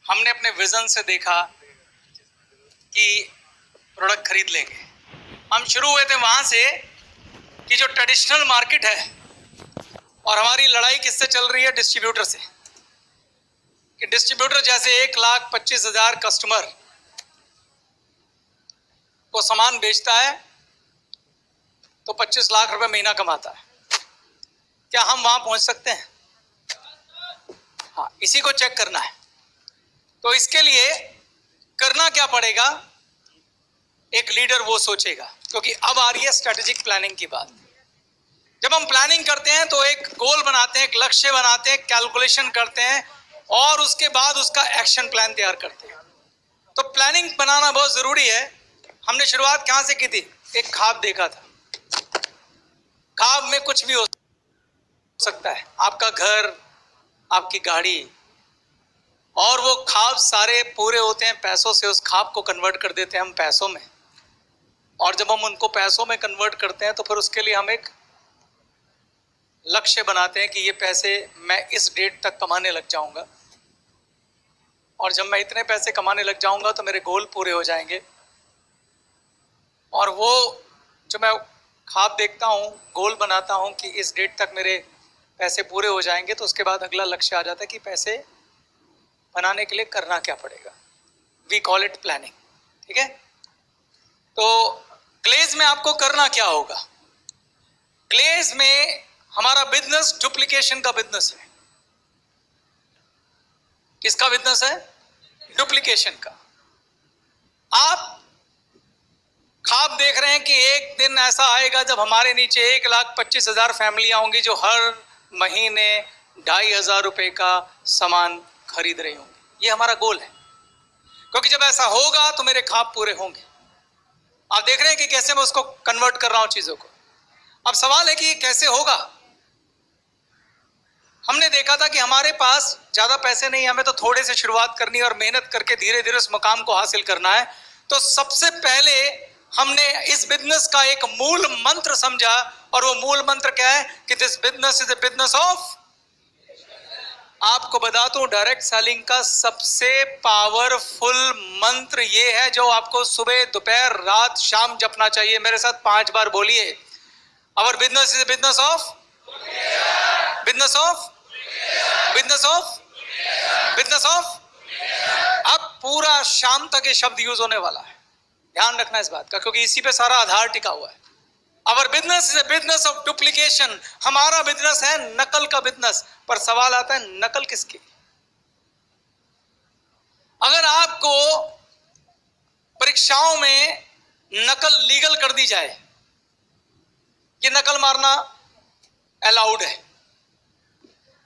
हमने अपने विजन से देखा कि प्रोडक्ट खरीद लेंगे। हम शुरू हुए थे वहां से कि जो ट्रेडिशनल मार्केट है, और हमारी लड़ाई किससे चल रही है? डिस्ट्रीब्यूटर से। कि डिस्ट्रीब्यूटर जैसे 1,25,000 कस्टमर को सामान बेचता है तो 25 लाख रुपए महीना कमाता है। क्या हम वहां पहुंच सकते हैं? हाँ, इसी को चेक करना है। तो इसके लिए करना क्या पड़ेगा? एक लीडर वो सोचेगा, क्योंकि अब आ रही है स्ट्रेटेजिक प्लानिंग की बात। जब हम प्लानिंग करते हैं तो एक गोल बनाते हैं, एक लक्ष्य बनाते हैं, कैलकुलेशन करते हैं और उसके बाद उसका एक्शन प्लान तैयार करते हैं। तो प्लानिंग बनाना बहुत जरूरी है। हमने शुरुआत कहां से की थी? एक ख्वाब देखा था। ख्वाब में कुछ भी हो सकता है, आपका घर, आपकी गाड़ी, और वो ख्वाब सारे पूरे होते हैं पैसों से। उस ख्वाब को कन्वर्ट कर देते हैं हम पैसों में, और जब हम उनको पैसों में कन्वर्ट करते हैं तो फिर उसके लिए हम एक लक्ष्य बनाते हैं कि ये पैसे मैं इस डेट तक कमाने लग जाऊंगा, और जब मैं इतने पैसे कमाने लग जाऊंगा तो मेरे गोल पूरे हो जाएंगे। और वो जो मैं ख्वाब देखता हूँ, गोल बनाता हूँ कि इस डेट तक मेरे पैसे पूरे हो जाएंगे, तो उसके बाद अगला लक्ष्य आ जाता है कि पैसे बनाने के लिए करना क्या पड़ेगा। We call it planning. ठीक है? तो ग्लेज में आपको करना क्या होगा? ग्लेज में हमारा बिजनेस डुप्लीकेशन का बिजनेस है। किसका बिजनेस है? डुप्लीकेशन का। आप ख्वाब देख रहे हैं कि एक दिन ऐसा आएगा जब हमारे नीचे 1,25,000 फैमिलियां होंगी जो हर महीने 2,500 रुपए का सामान खरीद रही होंगी। ये हमारा गोल है, क्योंकि जब ऐसा होगा तो मेरे ख्वाब पूरे होंगे। आप देख रहे हैं कि कैसे मैं उसको कन्वर्ट कर रहा हूं चीजों को। अब सवाल है कि ये कैसे होगा? हमने देखा था कि हमारे पास ज्यादा पैसे नहीं, हमें तो थोड़े से शुरुआत करनी है और मेहनत करके धीरे धीरे उस मुकाम को हासिल करना है। तो सबसे पहले हमने इस बिजनेस का एक मूल मंत्र समझा, और वो मूल मंत्र क्या है? कि this business is a business of. आपको बता दूं, डायरेक्ट सेलिंग का सबसे पावरफुल मंत्र ये है जो आपको सुबह, दोपहर, रात, शाम जपना चाहिए। मेरे साथ 5 बार बोलिए। Our business is a business of, business of, business of, business of. अब पूरा शाम तक ये शब्द यूज होने वाला है। ध्यान रखना इस बात का, क्योंकि इसी पे सारा आधार टिका हुआ है। Our business is a business of duplication. हमारा बिजनेस है नकल का बिजनेस। पर सवाल आता है, नकल किसकी? अगर आपको परीक्षाओं में नकल लीगल कर दी जाए कि नकल मारना अलाउड है,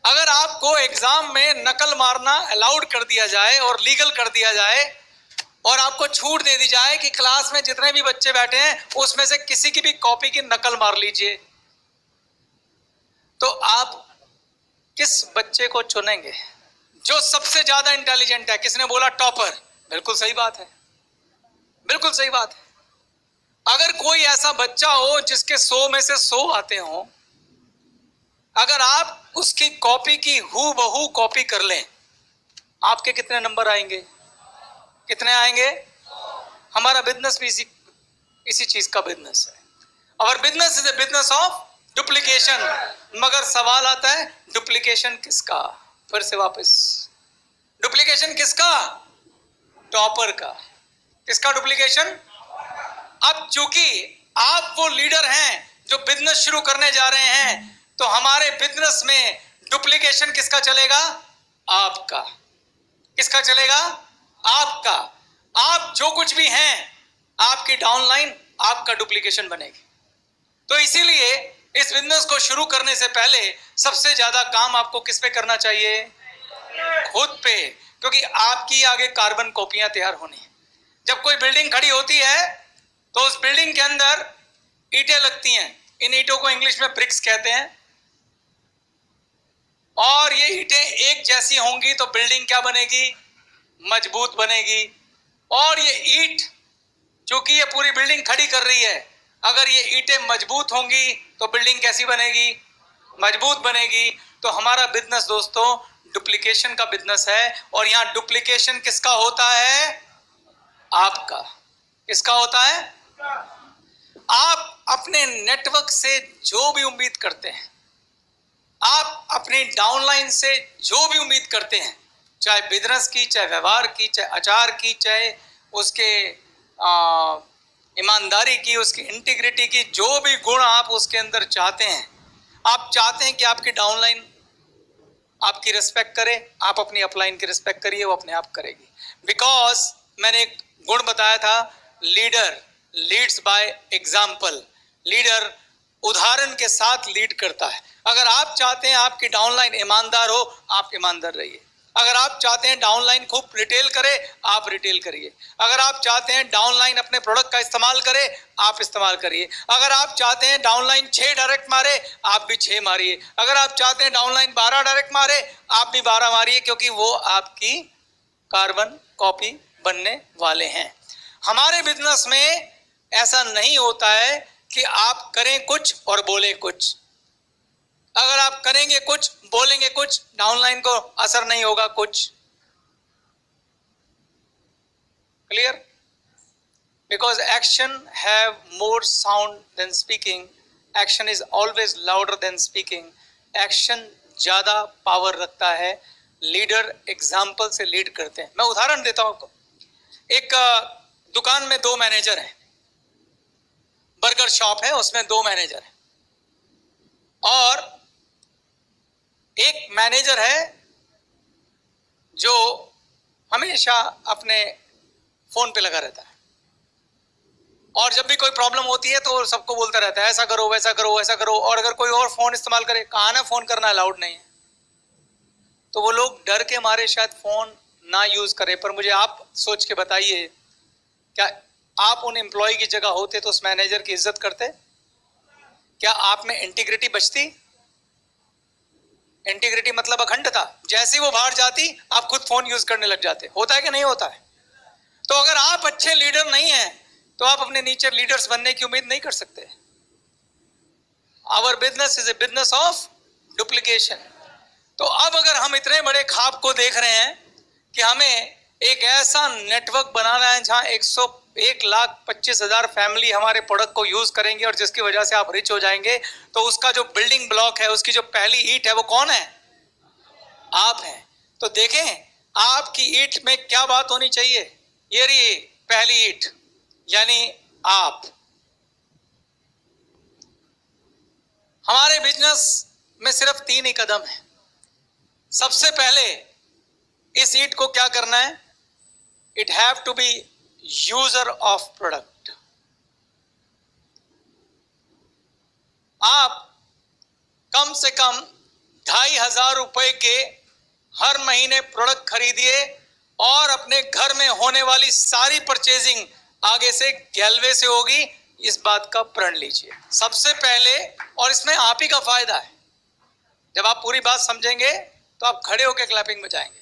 अगर आपको एग्जाम में नकल मारना अलाउड कर दिया जाए और लीगल कर दिया जाए, और आपको छूट दे दी जाए कि क्लास में जितने भी बच्चे बैठे हैं उसमें से किसी की भी कॉपी की नकल मार लीजिए, तो आप किस बच्चे को चुनेंगे? जो सबसे ज्यादा इंटेलिजेंट है। किसने बोला? टॉपर। बिल्कुल सही बात है, बिल्कुल सही बात है। अगर कोई ऐसा बच्चा हो जिसके 100 में से 100 आते हो, अगर आप उसकी कॉपी की हूबहू कॉपी कर लें, आपके कितने नंबर आएंगे? कितने आएंगे? हमारा बिजनेस भी इसी चीज का बिजनेस है। और business is a business of duplication. मगर सवाल आता है, डुप्लीकेशन किसका? फिर से वापस, डुप्लीकेशन किसका? टॉपर का। किसका डुप्लीकेशन? अब चूंकि आप वो लीडर हैं जो बिजनेस शुरू करने जा रहे हैं, तो हमारे बिजनेस में डुप्लीकेशन किसका चलेगा? आपका। किसका चलेगा? आपका। आप जो कुछ भी हैं, आपकी डाउनलाइन आपका डुप्लीकेशन बनेगी। तो इसीलिए इस बिजनेस को शुरू करने से पहले सबसे ज्यादा काम आपको किस पे करना चाहिए? खुद पे, क्योंकि आपकी आगे कार्बन कॉपियां तैयार होनी है। जब कोई बिल्डिंग खड़ी होती है तो उस बिल्डिंग के अंदर ईंटें लगती हैं। इन ईंटों को इंग्लिश में ब्रिक्स कहते हैं। और ये ईंटें एक जैसी होंगी तो बिल्डिंग क्या बनेगी? मजबूत बनेगी। और ये ईंट, क्योंकि ये पूरी बिल्डिंग खड़ी कर रही है, अगर ये ईंटें मजबूत होंगी तो बिल्डिंग कैसी बनेगी? मजबूत बनेगी। तो हमारा बिजनेस दोस्तों डुप्लीकेशन का बिजनेस है और यहां डुप्लीकेशन किसका होता है? आपका। किसका होता है? आप अपने नेटवर्क से जो भी उम्मीद करते हैं, आप अपनी डाउनलाइन से जो भी उम्मीद करते हैं, चाहे बिजनेस की, चाहे व्यवहार की, चाहे आचार की, चाहे उसके ईमानदारी की, उसकी इंटीग्रिटी की, जो भी गुण आप उसके अंदर चाहते हैं, आप चाहते हैं कि आपकी डाउनलाइन आपकी रिस्पेक्ट करे, आप अपनी अपलाइन की रिस्पेक्ट करिए, वो अपने आप करेगी। बिकॉज मैंने एक गुण बताया था, leader leads by example. Leader उदाहरण के साथ लीड करता है। अगर आप चाहते हैं आपकी डाउनलाइन ईमानदार हो, आप ईमानदार रहिए। अगर आप चाहते हैं डाउनलाइन खूब रिटेल करे, आप रिटेल करिए। अगर आप चाहते हैं डाउनलाइन अपने प्रोडक्ट का इस्तेमाल करे, आप इस्तेमाल करिए। अगर आप चाहते हैं डाउनलाइन 6 डायरेक्ट मारे, आप भी 6 मारिए। अगर आप चाहते हैं डाउनलाइन 12 डायरेक्ट मारे, आप भी 12 मारिए, क्योंकि वो आपकी कार्बन कॉपी बनने वाले हैं। हमारे बिजनेस में ऐसा नहीं होता है कि आप करें कुछ और बोले कुछ। अगर आप करेंगे कुछ, बोलेंगे कुछ, डाउनलाइन को असर नहीं होगा कुछ। Clear? Because action have more sound than speaking. Action is always louder than speaking. Action ज्यादा पावर रखता है। लीडर एग्जाम्पल से लीड करते हैं। मैं उदाहरण देता हूं आपको। एक दुकान में 2 मैनेजर हैं। बर्गर शॉप है, उसमें 2 मैनेजर हैं और एक मैनेजर है जो हमेशा अपने फोन पे लगा रहता है और जब भी कोई प्रॉब्लम होती है तो सबको बोलता रहता है, ऐसा करो, वैसा करो, ऐसा करो। और अगर कोई और फोन इस्तेमाल करे, कहा ना फोन करना अलाउड नहीं है, तो वो लोग डर के मारे शायद फोन ना यूज करें। पर मुझे आप सोच के बताइए, क्या आप उन एम्प्लॉय की जगह होते तो उस मैनेजर की इज्जत करते? क्या आप में इंटीग्रिटी बचती? इंटीग्रिटी मतलब अखंडता। जैसे वो बाहर जाती, आप खुद फोन यूज करने लग जाते। होता है कि नहीं होता है? तो अगर आप अच्छे लीडर नहीं हैं, तो आप अपने नीचे लीडर्स बनने की उम्मीद नहीं कर सकते। Our business is a business of duplication. तो अब अगर हम इतने बड़े ख्वाब को देख रहे हैं कि हमें एक ऐसा नेटवर्क बनाना है जहां 1,25,000 फैमिली हमारे प्रोडक्ट को यूज करेंगे और जिसकी वजह से आप रिच हो जाएंगे, तो उसका जो बिल्डिंग ब्लॉक है, उसकी जो पहली ईंट है, वो कौन है? आप हैं। तो देखें आपकी ईंट में क्या बात होनी चाहिए। ये रही पहली ईंट, यानी आप। हमारे बिजनेस में सिर्फ 3 ही कदम है। सबसे पहले इस ईंट को क्या करना है? It have to be user of product. आप कम से कम 2,500 रुपए के हर महीने प्रोडक्ट खरीदिए और अपने घर में होने वाली सारी परचेजिंग आगे से गैलवे से होगी। इस बात का प्रण लीजिए सबसे पहले, और इसमें आप ही का फायदा है। जब आप पूरी बात समझेंगे तो आप खड़े होकर क्लैपिंग बजाएंगे।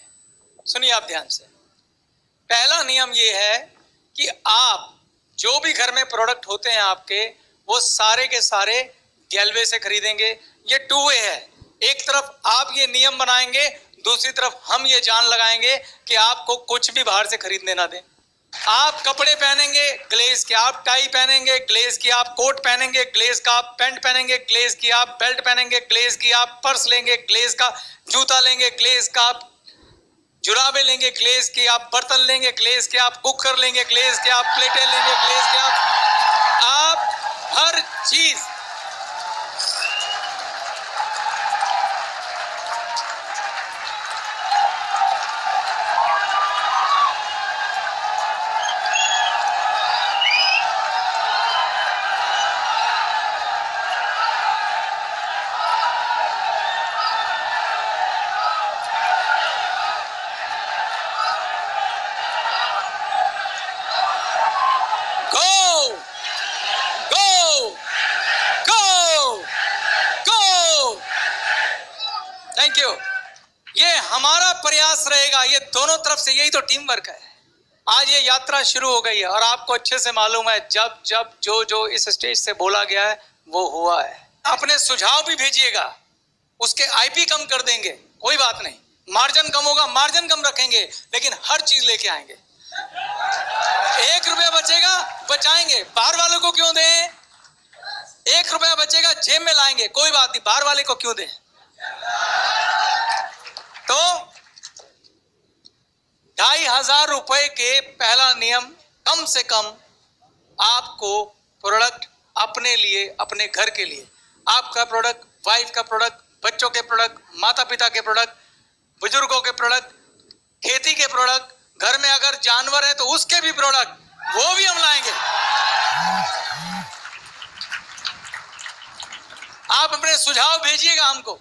सुनिए आप ध्यान से। पहला नियम यह है कि आप जो भी घर में प्रोडक्ट होते हैं आपके, वो सारे के सारे गैलवे से खरीदेंगे। ये 2 वे है। एक तरफ आप ये नियम बनाएंगे, दूसरी तरफ हम ये जान लगाएंगे कि आपको कुछ भी बाहर से खरीदने ना दें। आप कपड़े पहनेंगे ग्लेज के, आप टाई पहनेंगे ग्लेज की, आप कोट पहनेंगे ग्लेज का, आप पैंट पहनेंगे ग्लेज की, आप बेल्ट पहनेंगे ग्लेज की, आप पर्स लेंगे ग्लेज का, जूता लेंगे ग्लेज का, आप जुराबे लेंगे ग्लेज की, आप बर्तन लेंगे ग्लेज के, आप कुकर लेंगे ग्लेज के, आप प्लेटें लेंगे ग्लेज के, आप हर चीज। Thank you. ये हमारा प्रयास रहेगा, ये दोनों तरफ से, यही तो टीम वर्क है। आज ये यात्रा शुरू हो गई है और आपको अच्छे से मालूम है जब जब जो जो इस स्टेज से बोला गया है वो हुआ है। अपने सुझाव भी भेजिएगा, उसके आईपी कम कर देंगे, कोई बात नहीं। मार्जिन कम होगा, मार्जिन कम रखेंगे, लेकिन हर चीज लेके आएंगे। 1 रुपया बचेगा, बचाएंगे। बाहर वालों को क्यों दें? 1 रुपया बचेगा, जेब में लाएंगे, कोई बात नहीं, बाहर वाले को क्यों दें? तो 2,500 रुपए के पहला नियम, कम से कम आपको प्रोडक्ट अपने लिए, अपने घर के लिए, आपका प्रोडक्ट, वाइफ का प्रोडक्ट, बच्चों के प्रोडक्ट, माता पिता के प्रोडक्ट, बुजुर्गों के प्रोडक्ट, खेती के प्रोडक्ट, घर में अगर जानवर है तो उसके भी प्रोडक्ट, वो भी हम लाएंगे। आप अपने सुझाव भेजिएगा हमको,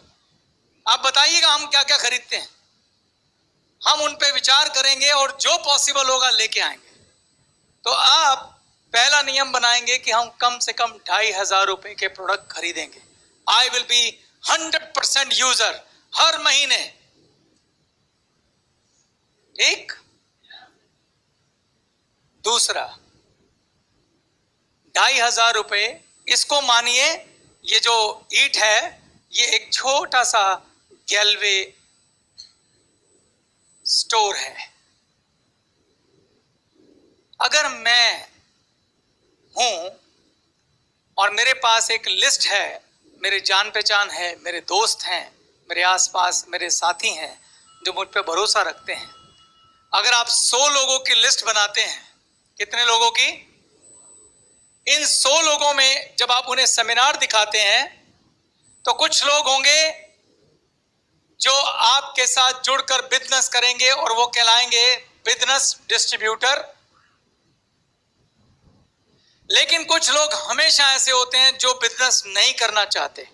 आप बताइएगा हम क्या क्या खरीदते हैं, हम उन पे विचार करेंगे और जो पॉसिबल होगा लेके आएंगे। तो आप पहला नियम बनाएंगे कि हम कम से कम 2,500 रुपए के प्रोडक्ट खरीदेंगे। आई विल बी 100% यूजर हर महीने। ठीक। दूसरा, 2,500 रुपए, इसको मानिए ये जो ईट है ये एक छोटा सा गैलवे स्टोर है। अगर मैं हूं और मेरे पास एक लिस्ट है, मेरे जान पहचान है, मेरे दोस्त हैं, मेरे आसपास मेरे साथी हैं जो मुझ पे भरोसा रखते हैं, अगर आप 100 लोगों की लिस्ट बनाते हैं, कितने लोगों की? इन 100 लोगों में जब आप उन्हें सेमिनार दिखाते हैं तो कुछ लोग होंगे जो आपके साथ जुड़कर बिजनेस करेंगे और वो कहलाएंगे बिजनेस डिस्ट्रीब्यूटर। लेकिन कुछ लोग हमेशा ऐसे होते हैं जो बिजनेस नहीं करना चाहते।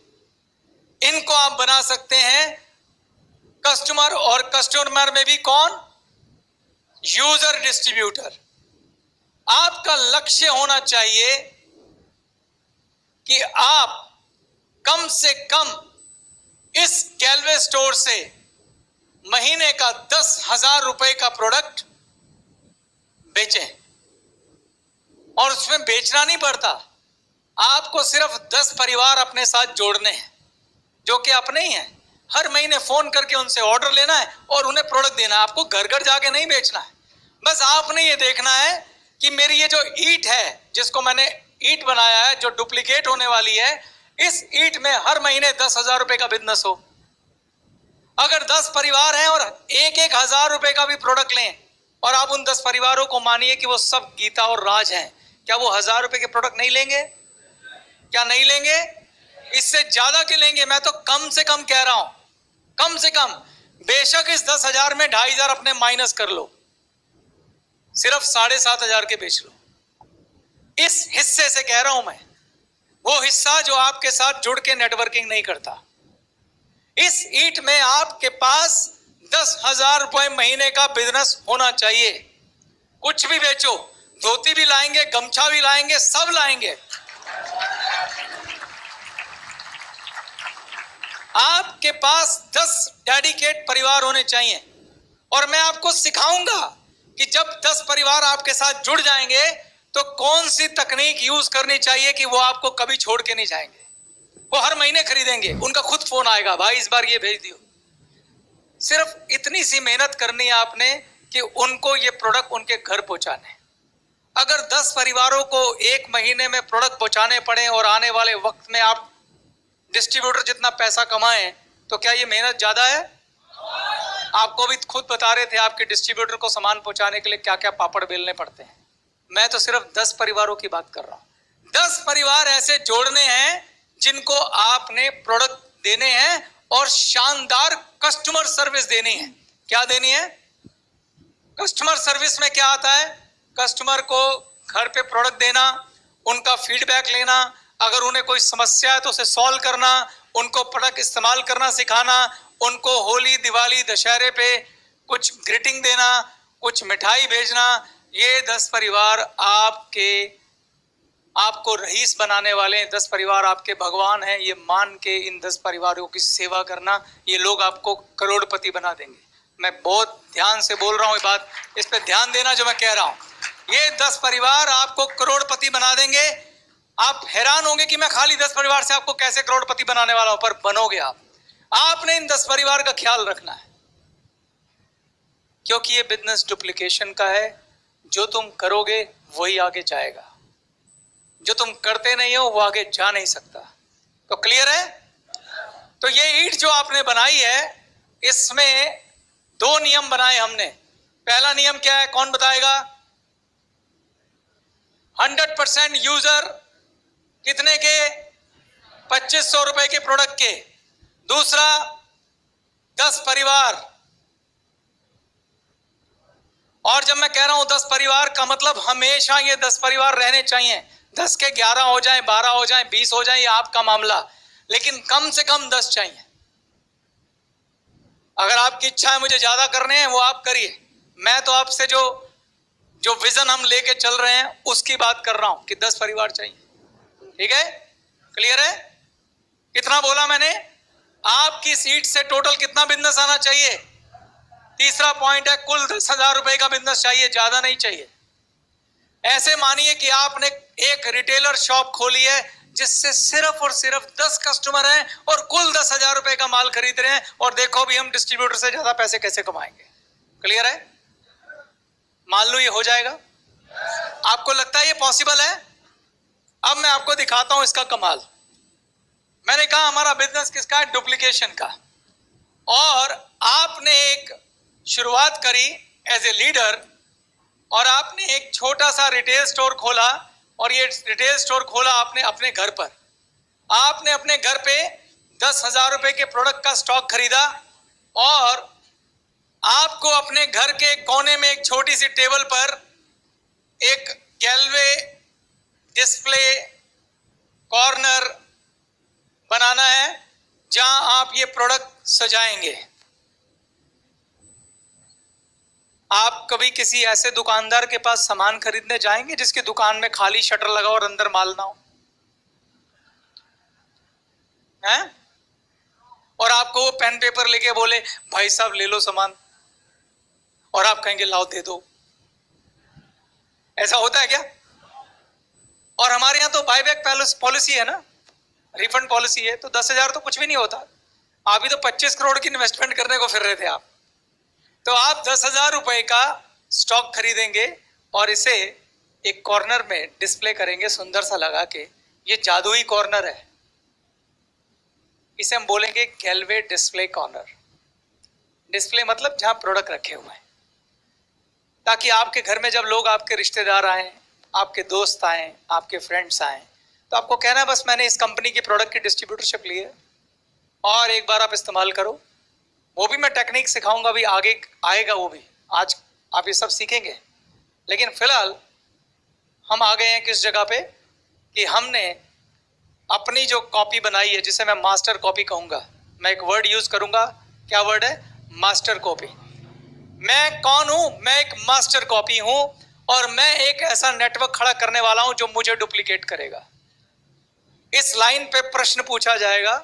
इनको आप बना सकते हैं कस्टमर, और कस्टमर में भी कौन? User distributor. आपका लक्ष्य होना चाहिए कि आप कम से कम इस गैलवे स्टोर से महीने का 10,000 रुपए का प्रोडक्ट बेचें। और उसमें बेचना नहीं पड़ता, आपको सिर्फ 10 परिवार अपने साथ जोड़ने हैं जो कि अपने ही हैं। हर महीने फोन करके उनसे ऑर्डर लेना है और उन्हें प्रोडक्ट देना है। आपको घर घर जाके नहीं बेचना है, बस आपने ये देखना है कि मेरी ये जो ईट है, जिसको मैंने ईट बनाया है, जो डुप्लीकेट होने वाली है, इस ईट में हर महीने 10,000 रुपए का बिजनेस हो। अगर 10 परिवार हैं और 1,000 रुपए का भी प्रोडक्ट लें और आप उन 10 परिवारों को मानिए कि वो सब गीता और राज हैं, क्या वो 1,000 रुपए के प्रोडक्ट नहीं लेंगे? क्या नहीं लेंगे? इससे ज्यादा के लेंगे। मैं तो कम से कम कह रहा हूं, कम से कम। बेशक इस 10,000 में 2,500 अपने माइनस कर लो, सिर्फ 7,500 के बेच लो। इस हिस्से से कह रहा हूं मैं, वो हिस्सा जो आपके साथ जुड़ के नेटवर्किंग नहीं करता। इस ईट में आपके पास 10,000 रुपए महीने का बिजनेस होना चाहिए। कुछ भी बेचो, धोती भी लाएंगे, गमछा भी लाएंगे, सब लाएंगे। आपके पास 10 डेडिकेट परिवार होने चाहिए। और मैं आपको सिखाऊंगा कि जब 10 परिवार आपके साथ जुड़ जाएंगे तो कौन सी तकनीक यूज करनी चाहिए कि वो आपको कभी छोड़ के नहीं जाएंगे। वो हर महीने खरीदेंगे, उनका खुद फोन आएगा, भाई इस बार ये भेज दियो। सिर्फ इतनी सी मेहनत करनी है आपने कि उनको ये प्रोडक्ट उनके घर पहुंचाने। अगर 10 परिवारों को एक महीने में प्रोडक्ट पहुंचाने पड़े और आने वाले वक्त में आप डिस्ट्रीब्यूटर जितना पैसा कमाएं, तो क्या ये मेहनत ज्यादा है? आपको भी खुद बता रहे थे आपके डिस्ट्रीब्यूटर को सामान पहुंचाने के लिए क्या क्या पापड़ बेलने पड़ते हैं। मैं तो सिर्फ 10 परिवारों की बात कर रहा हूं। 10 परिवार ऐसे जोड़ने हैं जिनको आपने प्रोडक्ट देने हैं और शानदार कस्टमर सर्विस देनी है। क्या देनी है? कस्टमर सर्विस में क्या आता है? कस्टमर को घर पे प्रोडक्ट देना, उनका फीडबैक लेना, अगर उन्हें कोई समस्या है तो उसे सॉल्व करना, उनको प्रोडक्ट इस्तेमाल करना सिखाना, उनको होली, दिवाली, दशहरे पे कुछ ग्रीटिंग देना, कुछ मिठाई भेजना। ये 10 परिवार आपको रईस बनाने वाले हैं। 10 परिवार आपके भगवान हैं, ये मान के इन 10 परिवारों की सेवा करना, ये लोग आपको करोड़पति बना देंगे। मैं बहुत ध्यान से बोल रहा हूँ ये बात, इस पे ध्यान देना जो मैं कह रहा हूँ। ये 10 परिवार आपको करोड़पति बना देंगे। आप हैरान होंगे कि मैं खाली 10 परिवार से आपको कैसे करोड़पति बनाने वाला हूं, पर बनोगे आप। आपने इन 10 परिवार का ख्याल रखना है। क्योंकि ये बिजनेस डुप्लीकेशन का है। जो तुम करोगे वही आगे जाएगा, जो तुम करते नहीं हो वो आगे जा नहीं सकता। तो क्लियर है? तो ये ईंट जो आपने बनाई है, इसमें दो नियम बनाए हमने। पहला नियम क्या है, कौन बताएगा? 100% यूजर कितने के? 2500 रुपए के प्रोडक्ट के। दूसरा 10 परिवार। और जब मैं कह रहा हूं 10 परिवार का मतलब हमेशा ये 10 परिवार रहने चाहिए। 10 के 11 हो जाए, 12 हो जाए, 20 हो जाए, ये आपका मामला, लेकिन कम से कम 10 चाहिए। अगर आपकी इच्छा है मुझे ज्यादा करने हैं, वो आप करिए। मैं तो आपसे जो विजन हम लेके चल रहे हैं उसकी बात कर रहा हूं कि 10 परिवार चाहिए। ठीक है? क्लियर है? कितना बोला मैंने? आपकी सीट से टोटल कितना बिजनेस आना चाहिए? तीसरा पॉइंट है, कुल 10,000 रुपए का बिजनेस चाहिए, ज्यादा नहीं चाहिए। ऐसे मानिए कि आपने एक रिटेलर शॉप खोली है जिससे सिर्फ और सिर्फ 10 कस्टमर हैं और कुल 10,000 रुपए का माल खरीद रहे हैं, और देखो भी हम डिस्ट्रीब्यूटर से ज्यादा पैसे कैसे कमाएंगे। क्लियर है? मान लो ये हो जाएगा। आपको लगता है ये पॉसिबल है? अब मैं आपको दिखाता हूं इसका कमाल। मैंने कहा हमारा बिजनेस किसका है? डुप्लीकेशन का। और आपने एक शुरुआत करी एज ए लीडर, और आपने एक छोटा सा रिटेल स्टोर खोला, और ये रिटेल स्टोर खोला आपने अपने घर पर। आपने अपने घर पे 10,000 रुपए के प्रोडक्ट का स्टॉक खरीदा, और आपको अपने घर के कोने में एक छोटी सी टेबल पर एक गैलवे डिस्प्ले कॉर्नर बनाना है जहां आप ये प्रोडक्ट सजाएंगे। आप कभी किसी ऐसे दुकानदार के पास सामान खरीदने जाएंगे जिसकी दुकान में खाली शटर लगा और अंदर माल ना हो? हैं? और आपको वो पेन पेपर लेके बोले भाई साहब ले लो सामान, और आप कहेंगे लाओ दे दो। ऐसा होता है क्या? और हमारे यहां तो बायबैक पॉलिसी है ना, रिफंड पॉलिसी है, तो 10,000 तो कुछ भी नहीं होता। अभी तो 25 करोड़ की इन्वेस्टमेंट करने को फिर रहे थे आप। तो आप 10,000 रुपए का स्टॉक खरीदेंगे और इसे एक कॉर्नर में डिस्प्ले करेंगे सुंदर सा लगा के। ये जादुई कॉर्नर है, इसे हम बोलेंगे गैलवे डिस्प्ले कॉर्नर। डिस्प्ले मतलब जहां प्रोडक्ट रखे हुए हैं, ताकि आपके घर में जब लोग, आपके रिश्तेदार आए, आपके दोस्त आए, आपके फ्रेंड्स आए, तो आपको कहना है बस मैंने इस कंपनी की प्रोडक्ट की डिस्ट्रीब्यूटरशिप ली है और एक बार आप इस्तेमाल करो। वो भी मैं टेक्निक सिखाऊंगा, भी आगे आएगा वो भी। आज आप ये सब सीखेंगे, लेकिन फिलहाल हम आ गए हैं किस जगह पे कि हमने अपनी जो कॉपी बनाई है, जिसे मैं मास्टर कॉपी कहूंगा। मैं एक वर्ड यूज करूंगा, क्या वर्ड है? Master copy. मैं कौन हूं? मैं एक मास्टर कॉपी हूं, और मैं एक ऐसा नेटवर्क खड़ा करने वाला हूं जो मुझे डुप्लीकेट करेगा। इस लाइन पे प्रश्न पूछा जाएगा,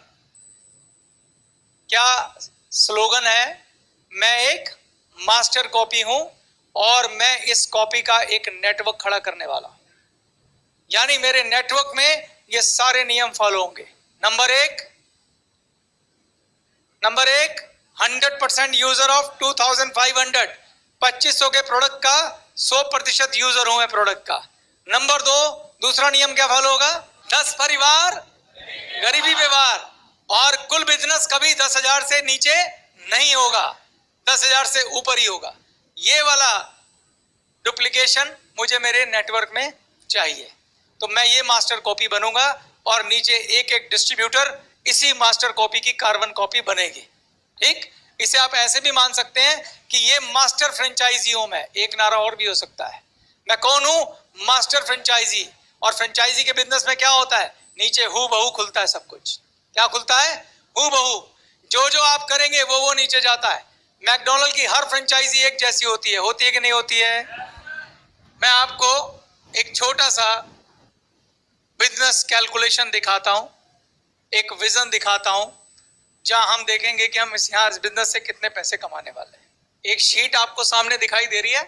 क्या स्लोगन है? मैं एक मास्टर कॉपी हूं और मैं इस कॉपी का एक नेटवर्क खड़ा करने वाला हूं। यानी मेरे नेटवर्क में ये सारे नियम फॉलो होंगे। नंबर एक 100% यूजर ऑफ 2500, 2500 के प्रोडक्ट का 100% यूजर हूं मैं प्रोडक्ट का। नंबर दो, दूसरा नियम क्या फॉलो होगा? 10 परिवार गरीबी व्यवहार, और कुल बिजनेस कभी 10,000 से नीचे नहीं होगा, 10,000 से ऊपर ही होगा। ये वाला डुप्लीकेशन मुझे मेरे नेटवर्क में चाहिए। तो मैं ये मास्टर कॉपी बनूंगा, और नीचे एक एक डिस्ट्रीब्यूटर इसी मास्टर कॉपी की कार्बन कॉपी बनेगी। ठीक? इसे आप ऐसे भी मान सकते हैं कि ये मास्टर फ्रेंचाइजी हूं मैं। एक नारा और भी हो सकता है, मैं कौन हूं? Master franchise. और फ्रेंचाइजी के बिजनेस में क्या होता है? नीचे हू बहू खुलता है सब कुछ। क्या खुलता है? हू बहू। जो आप करेंगे वो नीचे जाता है। मैकडॉनल्ड की हर फ्रेंचाइजी एक जैसी होती है कि नहीं होती है? मैं आपको एक छोटा सा बिजनेस कैलकुलेशन दिखाता हूं, एक विजन दिखाता हूं, जहां हम देखेंगे कि हम इस बिजनेस से कितने पैसे कमाने वाले हैं। एक शीट आपको सामने दिखाई दे रही है,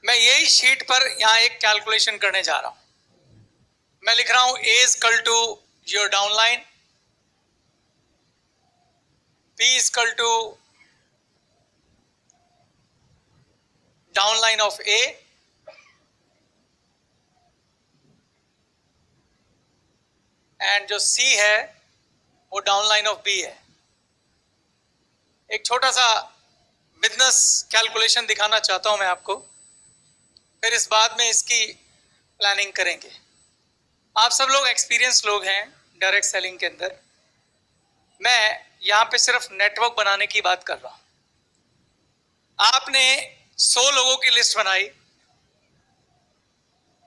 मैं यही शीट पर यहां एक कैलकुलेशन करने जा रहा हूं। मैं लिख रहा हूं A is equal to your downline, P is equal to downline of A, and जो सी है वो डाउनलाइन ऑफ बी है। एक छोटा सा बिजनेस कैलकुलेशन दिखाना चाहता हूं मैं आपको, फिर इस बाद में इसकी प्लानिंग करेंगे। आप सब लोग एक्सपीरियंस लोग हैं डायरेक्ट सेलिंग के अंदर। मैं यहां पे सिर्फ नेटवर्क बनाने की बात कर रहा हूं। आपने 100 लोगों की लिस्ट बनाई,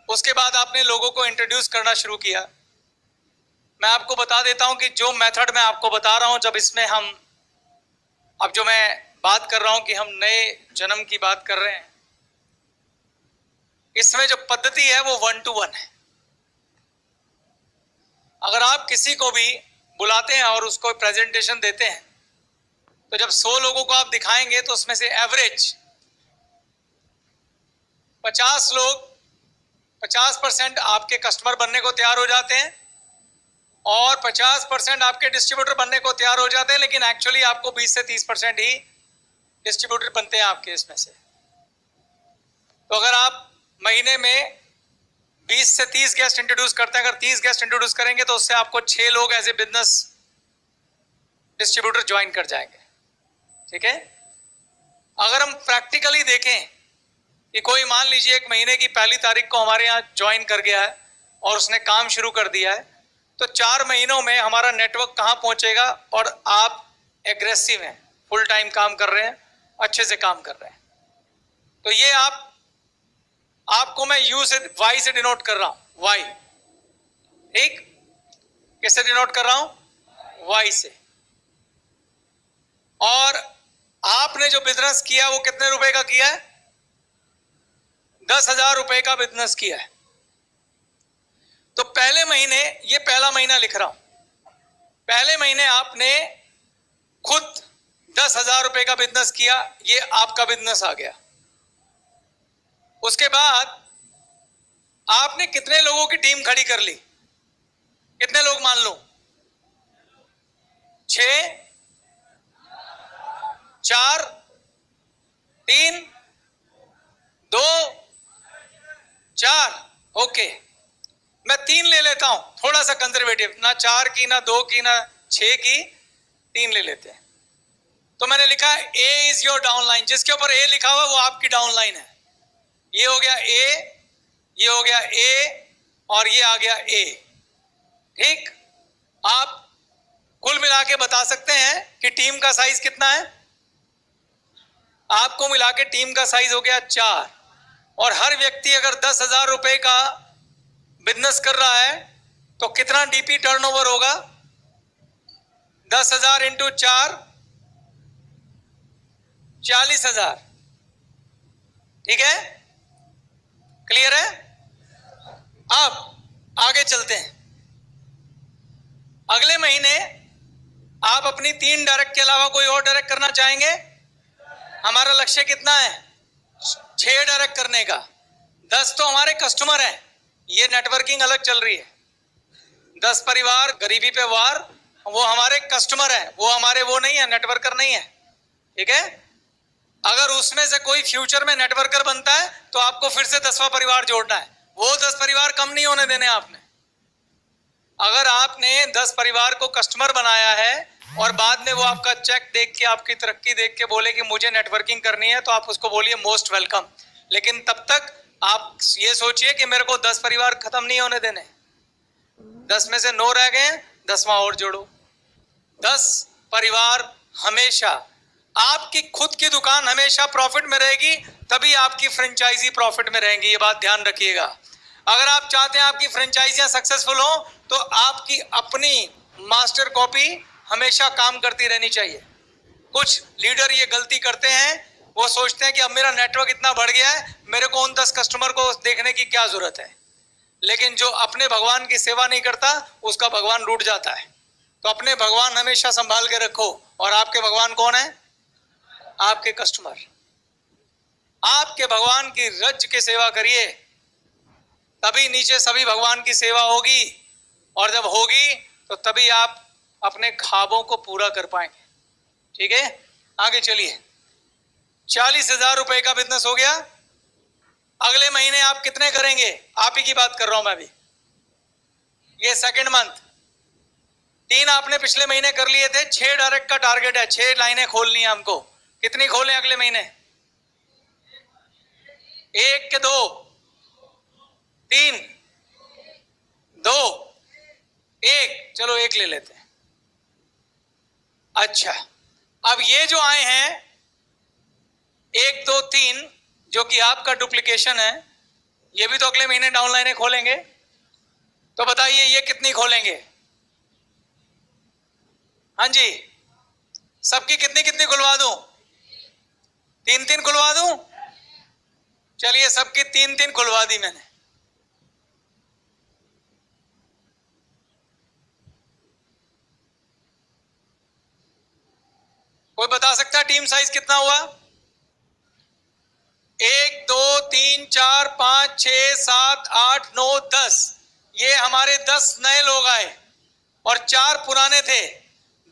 उसके बाद आपने लोगों को इंट्रोड्यूस करना शुरू किया। मैं आपको बता देता हूं कि जो मेथड मैं आपको बता रहा हूं, जब इसमें हम अब जो मैं बात कर रहा हूं कि हम नए जन्म की बात कर रहे हैं, इसमें जो पद्धति है वो 1 to 1 है। अगर आप किसी को भी बुलाते हैं और उसको प्रेजेंटेशन देते हैं, तो जब 100 लोगों को आप दिखाएंगे तो उसमें से एवरेज 50 लोग 50% आपके कस्टमर बनने को तैयार हो जाते हैं और 50% आपके डिस्ट्रीब्यूटर बनने को तैयार हो जाते हैं, लेकिन एक्चुअली आपको 20 से 30% ही डिस्ट्रीब्यूटर बनते हैं आपके इसमें से। तो अगर आप महीने में 20 से 30 गेस्ट इंट्रोड्यूस करते हैं, अगर 30 गेस्ट इंट्रोड्यूस करेंगे तो उससे आपको 6 लोग as a business distributor join कर जाएंगे। ठीक है। अगर हम प्रैक्टिकली देखें कि कोई मान लीजिए 1 महीने की 1 तारीख को हमारे यहाँ ज्वाइन कर गया है और उसने काम शुरू कर दिया है, तो 4 महीनों में हमारा नेटवर्क कहाँ पहुंचेगा और आप एग्रेसिव हैं, फुल टाइम काम कर रहे हैं, अच्छे से काम कर रहे हैं। तो ये आपको मैं यू से वाई से डिनोट कर रहा हूं, वाई। ठीक, किससे डिनोट कर रहा हूं? वाई से। और आपने जो बिजनेस किया वो कितने रुपए का किया है? 10,000 रुपए का बिजनेस किया है। तो पहले महीने, ये पहला महीना लिख रहा हूं, पहले महीने आपने खुद 10,000 रुपए का बिजनेस किया, ये आपका बिजनेस आ गया। उसके बाद आपने कितने लोगों की टीम खड़ी कर ली? कितने लोग मान लो? 6, 4, 3, 2, 4। ओके, मैं 3 ले लेता हूं, थोड़ा सा कंजर्वेटिव, ना 4 की, ना 2 की, ना 6 की, 3 ले लेते हैं। तो मैंने लिखा ए इज योर डाउनलाइन। जिसके ऊपर ए लिखा हुआ वो आपकी डाउनलाइन है। ये हो गया ए, ये हो गया ए, और ये आ गया ए। ठीक, आप कुल मिला के बता सकते हैं कि टीम का साइज कितना है? आपको मिला के टीम का साइज हो गया 4। और हर व्यक्ति अगर 10,000 रुपए का बिजनेस कर रहा है तो कितना डीपी टर्नओवर होगा? 10,000 इंटू 4, 40,000। ठीक है, क्लियर है? अब आगे चलते हैं। अगले महीने आप अपनी 3 डायरेक्ट के अलावा कोई और डायरेक्ट करना चाहेंगे? हमारा लक्ष्य कितना है? 6 डायरेक्ट करने का। 10 तो हमारे कस्टमर हैं, ये नेटवर्किंग अलग चल रही है। 10 परिवार गरीबी पे वार, वो हमारे कस्टमर हैं, वो हमारे वो नहीं है, नेटवर्कर नहीं है। ठीक है, अगर उसमें से कोई फ्यूचर में नेटवर्कर बनता है तो आपको फिर से 10वां परिवार जोड़ना है। वो 10 परिवार कम नहीं होने देने आपने। अगर आपने 10 परिवार को कस्टमर बनाया है और बाद में वो आपका चेक देख के, आपकी तरक्की देख के बोले कि मुझे नेटवर्किंग करनी है, तो आप उसको बोलिए मोस्ट वेलकम। लेकिन तब तक आप ये सोचिए कि मेरे को 10 परिवार खत्म नहीं होने देने। 10 में से 9 रह गए, 10वां और जोड़ो। 10 परिवार हमेशा, आपकी खुद की दुकान हमेशा प्रॉफिट में रहेगी, तभी आपकी फ्रेंचाइजी प्रॉफिट में रहेंगी। ये बात ध्यान रखिएगा। अगर आप चाहते हैं आपकी फ्रेंचाइजियां सक्सेसफुल हो तो आपकी अपनी मास्टर कॉपी हमेशा काम करती रहनी चाहिए। कुछ लीडर ये गलती करते हैं, वो सोचते हैं कि अब मेरा नेटवर्क इतना बढ़ गया है, मेरे को उन 10 कस्टमर को देखने की क्या जरूरत है। लेकिन जो अपने भगवान की सेवा नहीं करता उसका भगवान रूठ जाता है। तो अपने भगवान हमेशा संभाल के रखो। और आपके भगवान कौन है? आपके कस्टमर। आपके भगवान की रज की सेवा करिए, तभी नीचे सभी भगवान की सेवा होगी। और जब होगी तो तभी आप अपने ख्वाबों को पूरा कर पाएंगे। ठीक है, आगे चलिए। 40,000 रुपए का बिजनेस हो गया, अगले महीने आप कितने करेंगे? आप ही की बात कर रहा हूं मैं भी। ये सेकंड मंथ 3 आपने पिछले महीने कर लिए थे। 6 डायरेक्ट का टारगेट है, 6 लाइनें खोलनी है हमको। कितनी खोलें अगले महीने? 1 के 2, 3, 2, 1, चलो 1 ले लेते हैं। अच्छा, अब ये जो आए हैं 1, 2, 3 जो कि आपका डुप्लीकेशन है, ये भी तो अगले महीने डाउनलाइनें खोलेंगे। तो बताइए ये कितनी खोलेंगे? हाँ जी, सबकी कितनी कितनी खुलवा दूं? 3-3 खुलवा दूं? चलिए सबकी 3-3 खुलवा दी मैंने। कोई बता सकता है टीम साइज कितना हुआ? 1, 2, 3, 4, 5, 6, 7, 8, 9, 10। ये हमारे 10 नए लोग आए और 4 पुराने थे।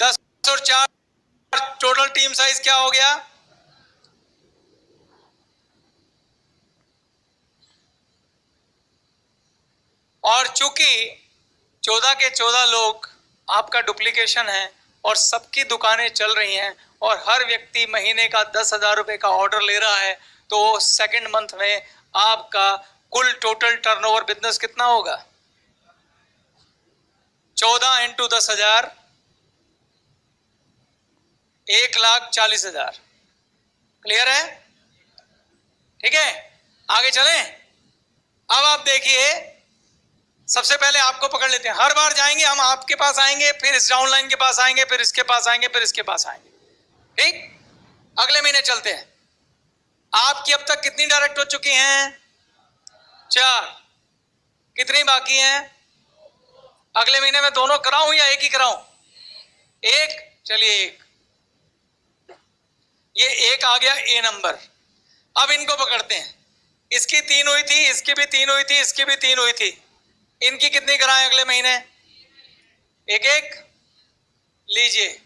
10 और 4 टोटल टीम साइज क्या हो गया? और चूंकि 14 के 14 लोग आपका डुप्लीकेशन है और सबकी दुकानें चल रही हैं और हर व्यक्ति महीने का 10,000 रुपए का ऑर्डर ले रहा है, तो सेकंड मंथ में आपका कुल टोटल टर्नओवर बिजनेस कितना होगा? 14 इंटू 10,000, 1,40,000। क्लियर है? ठीक है, आगे चलें। अब आप देखिए, सबसे पहले आपको पकड़ लेते हैं। हर बार जाएंगे हम, आपके पास आएंगे, फिर इस डाउनलाइन के पास आएंगे, फिर इसके पास आएंगे, फिर इसके पास आएंगे। ठीक, अगले महीने चलते हैं। आपकी अब तक कितनी डायरेक्ट हो चुकी हैं? 4। कितनी बाकी हैं? अगले महीने में दोनों कराऊं या एक ही कराऊं? एक, चलिए एक। ये एक आ गया ए नंबर। अब इनको पकड़ते हैं। इसकी 3 हुई थी, इसकी भी 3 हुई थी, इसकी भी 3 हुई थी। इनकी कितनी कराएं अगले महीने? एक एक। लीजिए,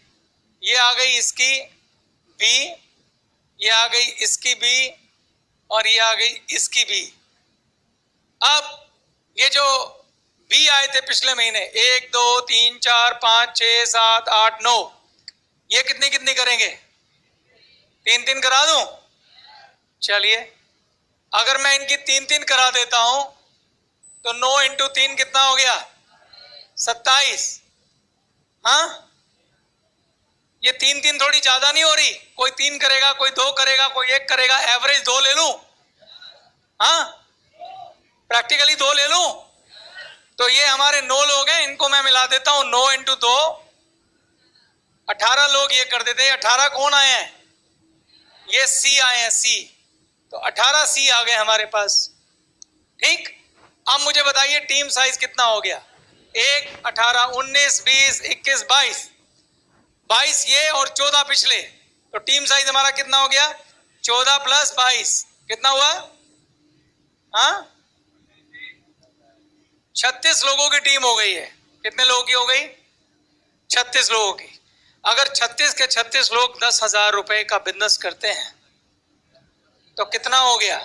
ये आ गई इसकी बी, ये आ गई इसकी बी, और ये आ गई इसकी बी। अब ये जो बी आए थे पिछले महीने, 1, 2, 3, 4, 5, 6, 7, 8, 9, ये कितनी कितनी करेंगे? 3-3 करा दूं? चलिए, अगर मैं इनकी 3-3 करा देता हूं तो 9 इंटू 3 कितना हो गया? 27। हाँ, ये 3-3 थोड़ी ज्यादा नहीं हो रही? कोई 3 करेगा, कोई 2 करेगा, कोई 1 करेगा, एवरेज 2 ले लूं? हाँ, प्रैक्टिकली 2 ले लूं? तो ये हमारे 9 लोग हैं, इनको मैं मिला देता हूं। 9 इंटू 2, 18 लोग ये कर देते हैं। 18 कौन आए हैं? ये सी आए हैं, सी। तो 18 सी आ गए हमारे पास। ठीक, अब मुझे बताइए टीम साइज कितना हो गया? 1, 18, 19, 20, 21, 22। 22 ये और 14 पिछले, तो टीम साइज हमारा कितना हो गया? 14 प्लस 22 कितना हुआ? हाँ, 36 लोगों की टीम हो गई है। कितने लोगों की हो गई? 36 लोगों की। अगर 36 के 36 लोग 10,000 रुपए का बिजनेस करते हैं तो कितना हो गया?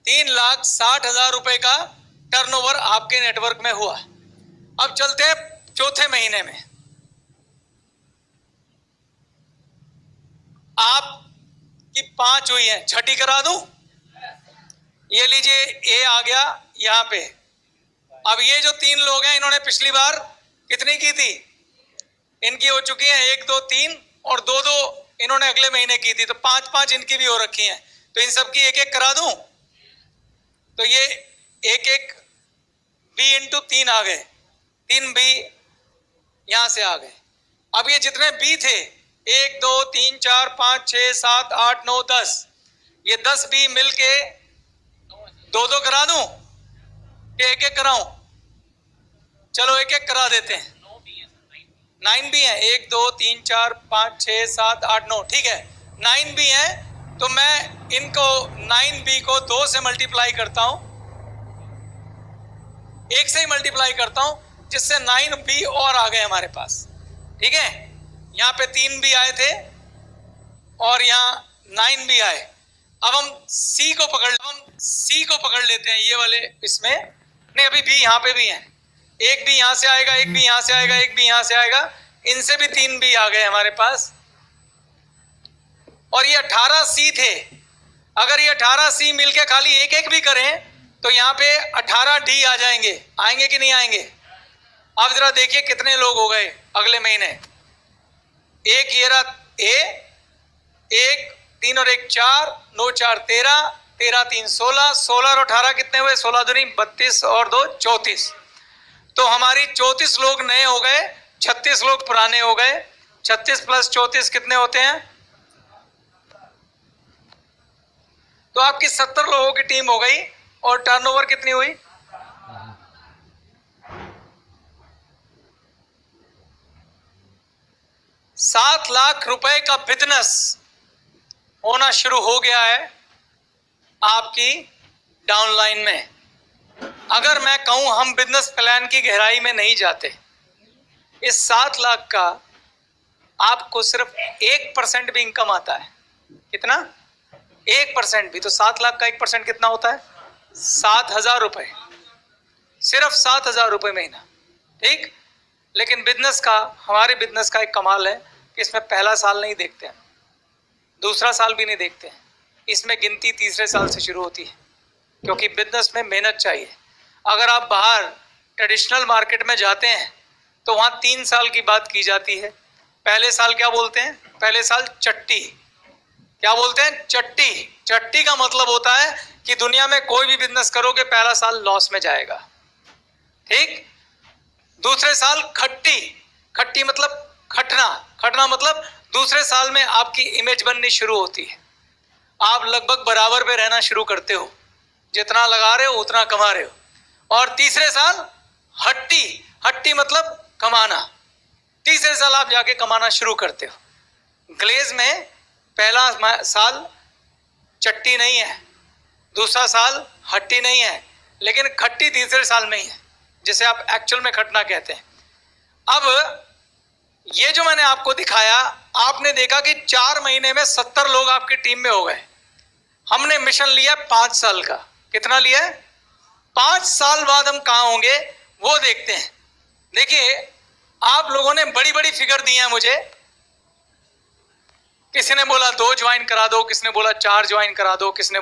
3,60,000 रुपए का टर्नओवर आपके नेटवर्क में हुआ। अब चलते हैं चौथे महीने में। आपकी 5 हुई है, छठी करा दूं? ये लीजिए, ए आ गया यहां पे। अब ये जो 3 लोग हैं, इन्होंने पिछली बार कितनी की थी? इनकी हो चुकी है 1, 2, 3 और 2-2 इन्होंने अगले महीने की थी, तो 5-5 इनकी भी हो रखी हैं। तो इन सबकी 1-1 करा दूं? तो ये 1-1 बी इंटू 3 आ गए, 3 बी यहां से आ गए। अब ये जितने बी थे, 1, 2, 3, 4, 5, 6, 7, 8, 9, 10, ये 10 बी मिलके 2-2 करा दूं कि 1-1 कराऊं? चलो 1-1 करा देते हैं। 9 भी है, 1, 2, 3, 4, 5, 6, 7, 8, 9। ठीक है, 9 भी है, तो मैं इनको 9B को 2 से मल्टीप्लाई करता हूं, 1 से ही मल्टीप्लाई करता हूं, जिससे 9B और आ गए हमारे पास। ठीक है, यहां पे 3B आए थे और यहां 9B आए। अब हम सी को पकड़ लेते हैं, ये वाले इसमें नहीं, अभी बी यहाँ पे भी है, एक भी यहां से आएगा, एक भी यहां से आएगा, एक भी यहां से आएगा, इनसे भी 3 भी आ गए हमारे पास। और ये 18 सी थे, अगर ये 18 सी मिलके खाली एक एक भी करें तो यहाँ पे 18 डी आ जाएंगे, आएंगे कि नहीं आएंगे? अब जरा देखिए कितने लोग हो गए अगले महीने। एक ये रहा ए, एक 3 और 1 4, 9 4 13, 13 3 16, 16 और 18 कितने हुए? 16 दूनी 32 और 2 34। तो हमारी 34 लोग नए हो गए, 36 लोग पुराने हो गए। 36 प्लस 34 कितने होते हैं? तो आपकी 70 लोगों की टीम हो गई। और टर्नओवर कितनी हुई? 7 लाख रुपए का बिजनेस होना शुरू हो गया है आपकी डाउनलाइन में। अगर मैं कहूं हम बिजनेस प्लान की गहराई में नहीं जाते, इस 7 लाख का आपको सिर्फ 1% भी इनकम आता है। कितना? 1% भी। तो 7 लाख का 1% कितना होता है? 7,000 रुपए, सिर्फ 7,000 रुपए महीना। ठीक। लेकिन बिजनेस का, हमारे बिजनेस का एक कमाल है कि इसमें पहला साल नहीं देखते हैं, दूसरा साल भी नहीं देखते हैं, इसमें गिनती तीसरे साल से शुरू होती है, क्योंकि बिजनेस में मेहनत चाहिए। अगर आप बाहर ट्रेडिशनल मार्केट में जाते हैं तो वहाँ 3 साल की बात की जाती है। पहले साल क्या बोलते हैं? पहले साल चट्टी। क्या बोलते हैं? चट्टी। चट्टी का मतलब होता है कि दुनिया में कोई भी बिजनेस करोगे पहला साल लॉस में जाएगा। ठीक। दूसरे साल खट्टी। खट्टी मतलब खटना। खटना मतलब दूसरे साल में आपकी इमेज बननी शुरू होती है, आप लगभग बराबर पे रहना शुरू करते हो, जितना लगा रहे हो उतना कमा रहे हो। और तीसरे साल हट्टी। हट्टी मतलब कमाना। तीसरे साल आप जाके कमाना शुरू करते हो। ग्लेज में पहला साल चट्टी नहीं है, दूसरा साल हट्टी नहीं है, लेकिन खट्टी तीसरे साल में ही है, जिसे आप एक्चुअल में खटना कहते हैं। अब ये जो मैंने आपको दिखाया, आपने देखा कि 4 महीने में 70 लोग आपकी टीम में हो गए। हमने मिशन लिया 5 साल का। कितना लिया है? 5 साल बाद हम कहां होंगे वो देखते हैं। देखिए, आप लोगों ने बड़ी बड़ी फिगर दी है मुझे। किसी ने बोला 2 ज्वाइन करा दो, किसी ने बोला 4 ज्वाइन करा दो, किसी ने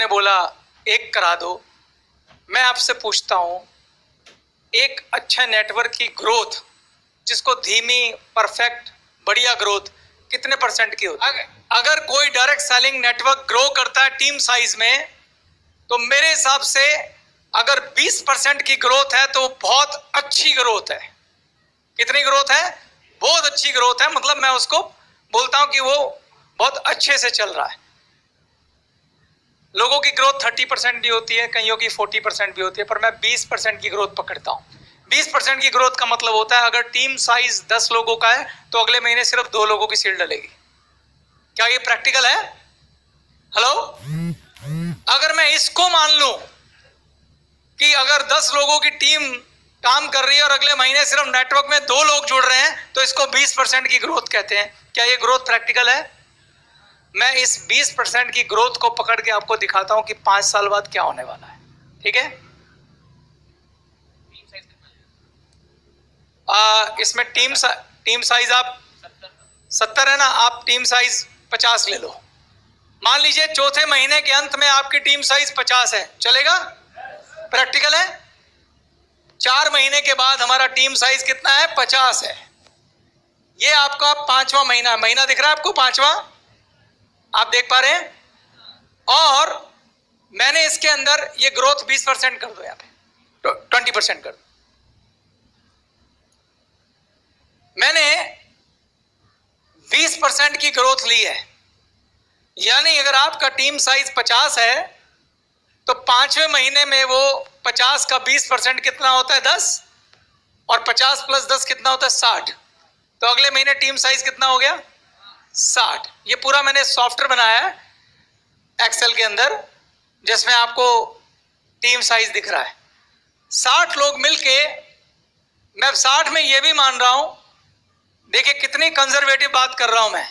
बोला 1 करा दो। मैं आपसे पूछता हूं, एक अच्छे नेटवर्क की ग्रोथ, जिसको धीमी, परफेक्ट, बढ़िया ग्रोथ कितने % की होती है? अगर कोई डायरेक्ट सेलिंग नेटवर्क ग्रो करता है टीम साइज में, तो मेरे हिसाब से अगर 20% की ग्रोथ है तो बहुत अच्छी ग्रोथ है। कितनी ग्रोथ है? बहुत अच्छी ग्रोथ है। मतलब मैं उसको बोलता हूं कि वो बहुत अच्छे से चल रहा है। लोगों की ग्रोथ 30% भी होती है, कईयों की 40% भी होती है, पर मैं 20% की ग्रोथ पकड़ता हूं। 20% की ग्रोथ का मतलब होता है अगर टीम साइज 10 लोगों का है तो अगले महीने सिर्फ 2 लोगों की सीट डलेगी। क्या ये प्रैक्टिकल है? हेलो। अगर मैं इसको मान लूं कि अगर 10 लोगों की टीम काम कर रही है और अगले महीने सिर्फ नेटवर्क में 2 लोग जुड़ रहे हैं, तो इसको 20% की ग्रोथ कहते हैं। क्या ये ग्रोथ प्रैक्टिकल है? मैं इस 20% की ग्रोथ को पकड़ के आपको दिखाता हूं कि 5 साल बाद क्या होने वाला है। ठीक है। इसमें टीम साइज आप 70 है ना, आप टीम साइज 50 ले लो। मान लीजिए चौथे महीने के अंत में आपकी टीम साइज 50 है, चलेगा? प्रैक्टिकल है। 4 महीने के बाद हमारा टीम साइज कितना है? 50 है। ये आपका 5वां महीना। महीना दिख रहा है आपको? 5वां आप देख पा रहे हैं? और मैंने इसके अंदर ये ग्रोथ 20% कर दो, यहाँ पे 20% कर दो। मैंने 20% की ग्रोथ ली है, यानी अगर आपका टीम साइज 50 है तो 5वें महीने में वो 50 का 20% कितना होता है? 10। और 50 प्लस 10 कितना होता है? 60। तो अगले महीने टीम साइज कितना हो गया? 60। ये पूरा मैंने सॉफ्टवेयर बनाया है एक्सेल के अंदर, जिसमें आपको टीम साइज दिख रहा है। 60 लोग मिलके, मैं 60 में ये भी मान रहा हूं, देखिए कितनी कंजर्वेटिव बात कर रहा हूं मैं,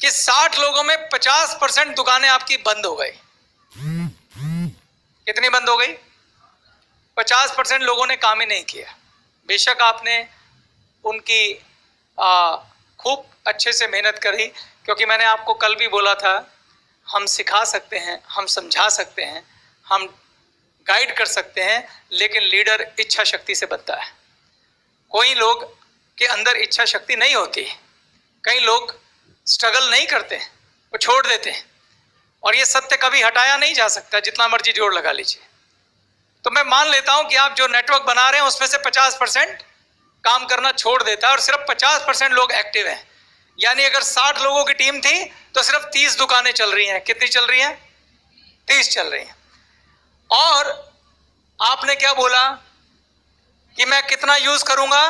कि 60 लोगों में 50% दुकानें आपकी बंद हो गई। कितनी बंद हो गई? 50% लोगों ने काम ही नहीं किया। बेशक आपने उनकी खूब अच्छे से मेहनत करी, क्योंकि मैंने आपको कल भी बोला था, हम सिखा सकते हैं, हम समझा सकते हैं, हम गाइड कर सकते हैं, लेकिन लीडर इच्छा शक्ति से बनता है। कोई लोग के अंदर इच्छा शक्ति नहीं होती, कई लोग स्ट्रगल नहीं करते, वो छोड़ देते हैं, और ये सत्य कभी हटाया नहीं जा सकता, जितना मर्जी जोर लगा लीजिए। तो मैं मान लेता हूं कि आप जो नेटवर्क बना रहे हैं उसमें से 50% काम करना छोड़ देता है और सिर्फ 50% लोग एक्टिव हैं। यानी अगर 60 लोगों की टीम थी तो सिर्फ 30 दुकानें चल रही हैं। कितनी चल रही हैं? 30 चल रही हैं। और आपने क्या बोला कि मैं कितना यूज करूंगा?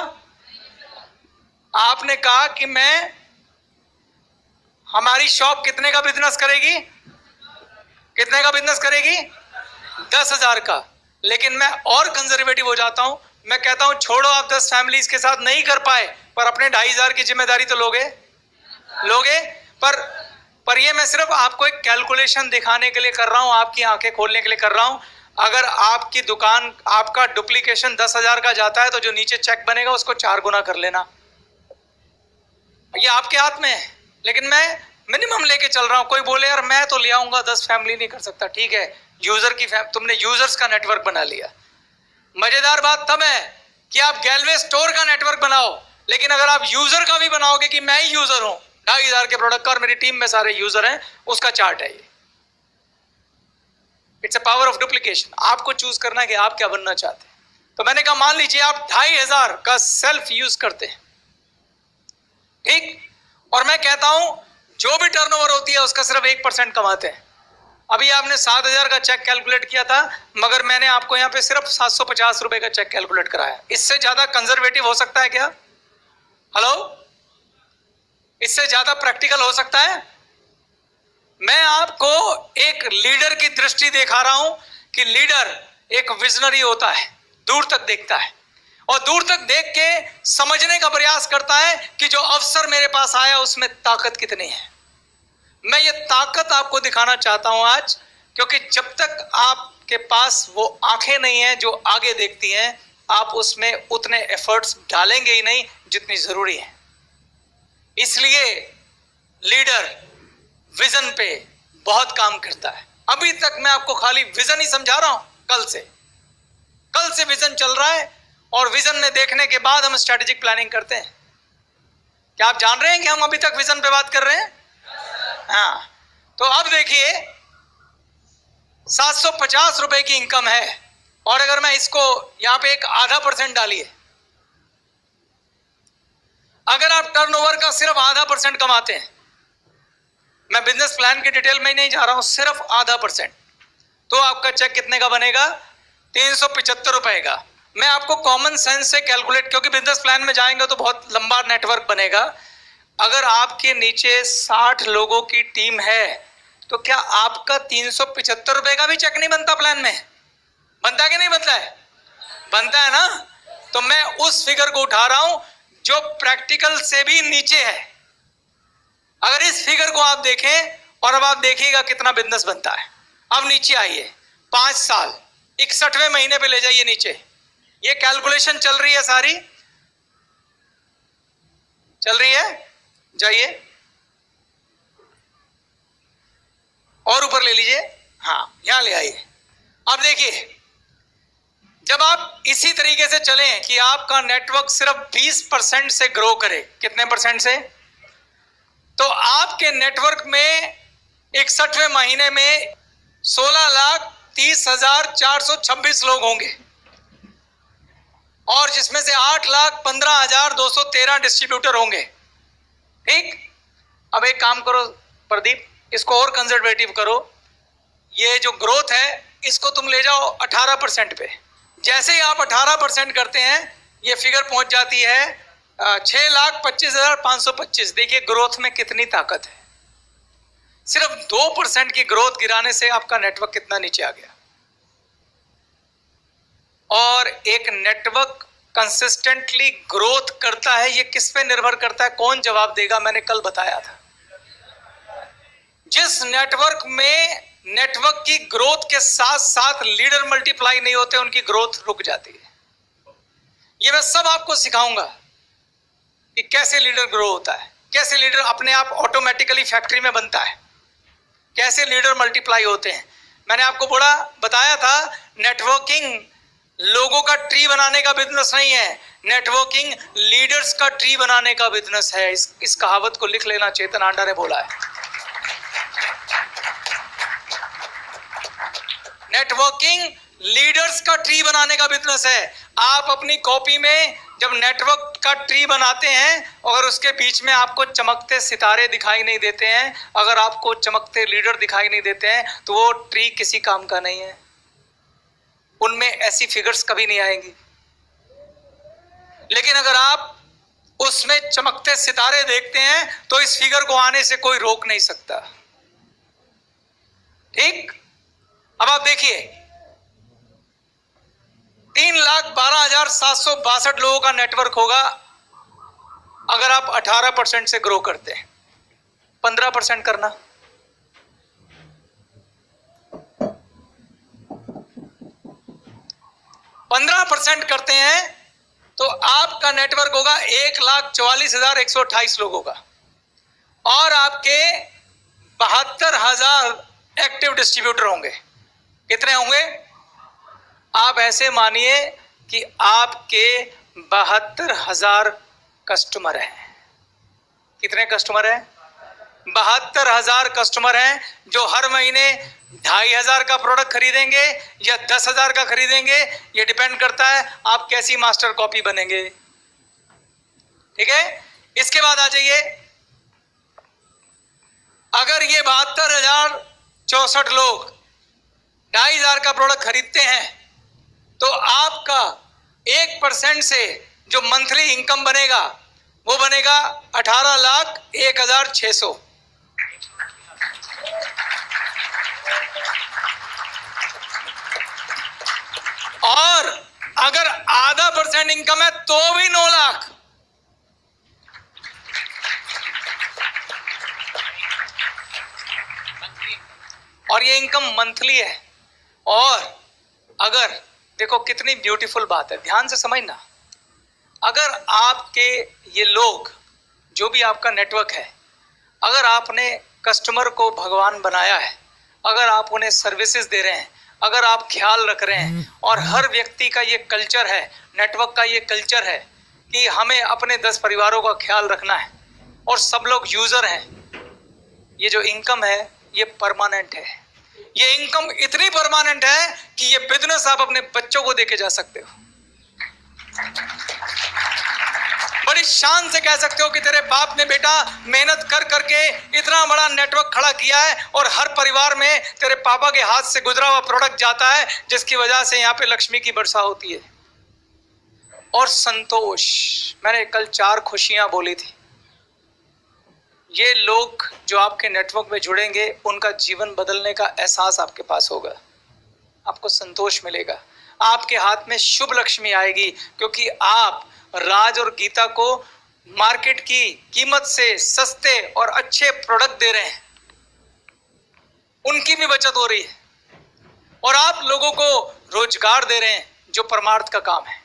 आपने कहा कि मैं, हमारी शॉप कितने का बिजनेस करेगी? कितने का बिजनेस करेगी? 10,000 का। लेकिन मैं और कंजर्वेटिव हो जाता हूं, मैं कहता हूं छोड़ो, आप 10 फैमिलीज के साथ नहीं कर पाए, पर अपने 2,500 की जिम्मेदारी तो लोगे। पर ये मैं सिर्फ आपको एक कैलकुलेशन दिखाने के लिए कर रहा हूं, आपकी आंखें खोलने के लिए कर रहा हूं। अगर आपकी दुकान, आपका डुप्लीकेशन 10,000 का जाता है तो जो नीचे चेक बनेगा उसको 4 गुना कर लेना, ये आपके हाथ में है। लेकिन मैं मिनिमम लेके चल रहा हूं। कोई बोले यार मैं तो ले आऊंगा, 10 फैमिली नहीं कर सकता, ठीक है, यूजर की तुमने यूजर्स का नेटवर्क बना लिया। मजेदार बात तब है कि आप गैलवे स्टोर का नेटवर्क बनाओ, लेकिन अगर आप यूजर का भी बनाओगे कि मैं ही यूजर हूं 2,500 के प्रोडक्ट का और मेरी टीम में सारे यूजर हैं, उसका चार्ट है ये। It's a power of duplication. आपको चूज करना है कि आप क्या बनना चाहते हैं। तो मैंने कहा मान लीजिए आप 2,500 का सेल्फ यूज करते हैं, ठीक, और मैं कहता हूं जो भी टर्नओवर होती है उसका सिर्फ 1% कमाते हैं। अभी आपने 7,000 का चेक कैलकुलेट किया था, मगर मैंने आपको यहाँ पे सिर्फ 750 रुपए का चेक कैलकुलेट कराया। इससे ज्यादा कंजर्वेटिव हो सकता है क्या? हेलो, इससे ज्यादा प्रैक्टिकल हो सकता है? मैं आपको एक लीडर की दृष्टि दिखा रहा हूं कि लीडर एक विजनरी होता है, दूर तक देखता है और दूर तक देख के समझने का प्रयास करता है कि जो अवसर मेरे पास आया उसमें ताकत कितनी है। मैं ये ताकत आपको दिखाना चाहता हूं आज, क्योंकि जब तक आपके पास वो आंखें नहीं हैं जो आगे देखती हैं, आप उसमें उतने एफर्ट्स डालेंगे ही नहीं जितनी जरूरी है। इसलिए लीडर विजन पे बहुत काम करता है। अभी तक मैं आपको खाली विजन ही समझा रहा हूं, कल से विजन चल रहा है और विजन में देखने के बाद हम स्ट्रेटेजिक प्लानिंग करते हैं। क्या आप जान रहे हैं कि हम अभी तक विजन पे बात कर रहे हैं? हाँ, तो अब देखिए 750 रुपए की इनकम है और अगर मैं इसको यहां पे एक 0.5% डालिए, अगर आप टर्नओवर का सिर्फ 0.5% कमाते हैं, मैं बिजनेस प्लान की डिटेल में नहीं जा रहा हूं, सिर्फ 0.5%, तो आपका चेक कितने का बनेगा? 375 रुपए का। मैं आपको कॉमन सेंस से कैलकुलेट, क्योंकि बिजनेस प्लान में जाएंगे तो बहुत लंबा नेटवर्क बनेगा। अगर आपके नीचे 60 लोगों की टीम है तो क्या आपका 375 रुपए का भी चेक नहीं बनता? प्लान में बनता है कि नहीं बनता है? बनता है ना। तो मैं उस फिगर को उठा रहा हूं जो प्रैक्टिकल से भी नीचे है। अगर इस फिगर को आप देखें और अब आप देखिएगा कितना बिजनेस बनता है। अब नीचे आइए, 5 साल 61वें महीने पे ले जाइए नीचे। ये कैलकुलेशन चल रही है, सारी चल रही है, जाइए और ऊपर ले लीजिए, हाँ यहां ले आइए। अब देखिए जब आप इसी तरीके से चलें कि आपका नेटवर्क सिर्फ 20% से ग्रो करे, कितने परसेंट से? तो आपके नेटवर्क में 61वें महीने में 16,30,426 लोग होंगे और जिसमें से 8,15,213 डिस्ट्रीब्यूटर होंगे, ठीक। अब एक काम करो प्रदीप, इसको और कंजर्वेटिव करो, ये जो ग्रोथ है इसको तुम ले जाओ 18% पे। जैसे ही आप 18% करते हैं ये फिगर पहुंच जाती है 6,25,525। देखिए ग्रोथ में कितनी ताकत है। सिर्फ 2% की ग्रोथ गिराने से आपका नेटवर्क कितना नीचे आ गया। और एक नेटवर्क कंसिस्टेंटली ग्रोथ करता है, ये किस पे निर्भर करता है? कौन जवाब देगा? मैंने कल बताया था, जिस नेटवर्क में नेटवर्क की ग्रोथ के साथ साथ लीडर मल्टीप्लाई नहीं होते, उनकी ग्रोथ रुक जाती है। ये मैं सब आपको सिखाऊंगा कि कैसे लीडर ग्रो होता है, कैसे लीडर अपने आप ऑटोमेटिकली फैक्ट्री में बनता है, कैसे लीडर मल्टीप्लाई होते हैं। मैंने आपको बताया था, नेटवर्किंग लोगों का ट्री बनाने का बिजनेस नहीं है, नेटवर्किंग लीडर्स का ट्री बनाने का बिजनेस है। इस कहावत को लिख लेना, चेतन आंडा ने बोला है। नेटवर्किंग लीडर्स का ट्री बनाने का बिजनेस है। आप अपनी कॉपी में जब नेटवर्क का ट्री बनाते हैं, अगर उसके बीच में आपको चमकते सितारे दिखाई नहीं देते हैं, अगर आपको चमकते लीडर दिखाई नहीं देते हैं, तो वो ट्री किसी काम का नहीं है। उनमें ऐसी फिगर्स कभी नहीं आएंगी। लेकिन अगर आप उसमें चमकते सितारे देखते हैं, तो इस फिगर को आने से कोई रोक नहीं सकता। ठीक? अब आप देखिए, 3,12,762 लोगों का नेटवर्क होगा अगर आप 18% से ग्रो करते हैं। 15% करना, 15% करते हैं तो आपका नेटवर्क होगा 1,44,128 लोगों का, और आपके 72,000 एक्टिव डिस्ट्रीब्यूटर होंगे। कितने होंगे? आप ऐसे मानिए कि आपके 72,000 कस्टमर हैं। कितने कस्टमर हैं? 72,000 कस्टमर हैं, जो हर महीने 2,500 का प्रोडक्ट खरीदेंगे या 10,000 का खरीदेंगे। ये डिपेंड करता है आप कैसी मास्टर कॉपी बनेंगे। ठीक है? इसके बाद आ जाइए, अगर ये 72,064 लोग 2,500 का प्रोडक्ट खरीदते हैं, तो आपका 1% से जो मंथली इनकम बनेगा वो बनेगा 18,01,600। और अगर आधा % इनकम है तो भी 9 लाख। और ये इनकम मंथली है। और अगर देखो कितनी ब्यूटीफुल बात है, ध्यान से समझना, अगर आपके ये लोग, जो भी आपका नेटवर्क है, अगर आपने कस्टमर को भगवान बनाया है, अगर आप उन्हें सर्विसेज दे रहे हैं, अगर आप ख्याल रख रहे हैं, और हर व्यक्ति का ये कल्चर है, नेटवर्क का ये कल्चर है कि हमें अपने 10 परिवारों का ख्याल रखना है और सब लोग यूजर हैं, ये जो इनकम है ये परमानेंट है। ये इनकम इतनी परमानेंट है कि ये बिजनेस आप अपने बच्चों को देके जा सकते हो। बड़ी शान से कह सकते हो कि तेरे बाप ने बेटा मेहनत कर करके इतना बड़ा नेटवर्क खड़ा किया है, और हर परिवार में तेरे पापा के हाथ से गुजरा हुआ प्रोडक्ट जाता है, जिसकी वजह से यहाँ पे लक्ष्मी की वर्षा होती है। और संतोष, मैंने कल 4 खुशियां बोली थी। ये लोग जो आपके नेटवर्क में जुड़ेंगे, उनका जीवन बदलने का एहसास आपके पास होगा, आपको संतोष मिलेगा, आपके हाथ में शुभ लक्ष्मी आएगी, क्योंकि आप राज और गीता को मार्केट की कीमत से सस्ते और अच्छे प्रोडक्ट दे रहे हैं, उनकी भी बचत हो रही है, और आप लोगों को रोजगार दे रहे हैं, जो परमार्थ का काम है।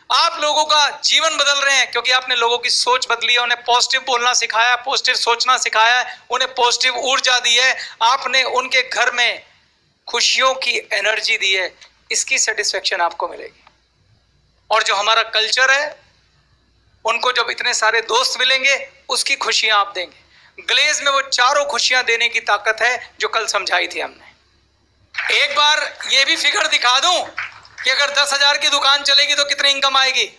आप लोगों का जीवन बदल रहे हैं, क्योंकि आपने लोगों की सोच बदली है, उन्हें पॉजिटिव बोलना सिखाया, पॉजिटिव सोचना सिखाया है, उन्हें पॉजिटिव ऊर्जा दी है, आपने उनके घर में खुशियों की एनर्जी दी है। इसकी सेटिस्फेक्शन आपको मिलेगी। और जो हमारा कल्चर है, उनको जब इतने सारे दोस्त मिलेंगे, उसकी खुशियां आप देंगे। ग्लेज में वो चारों खुशियां देने की ताकत है, जो कल समझाई थी हमने। एक बार ये भी फिगर दिखा दूं कि अगर 10,000 की दुकान चलेगी तो कितनी इनकम आएगी?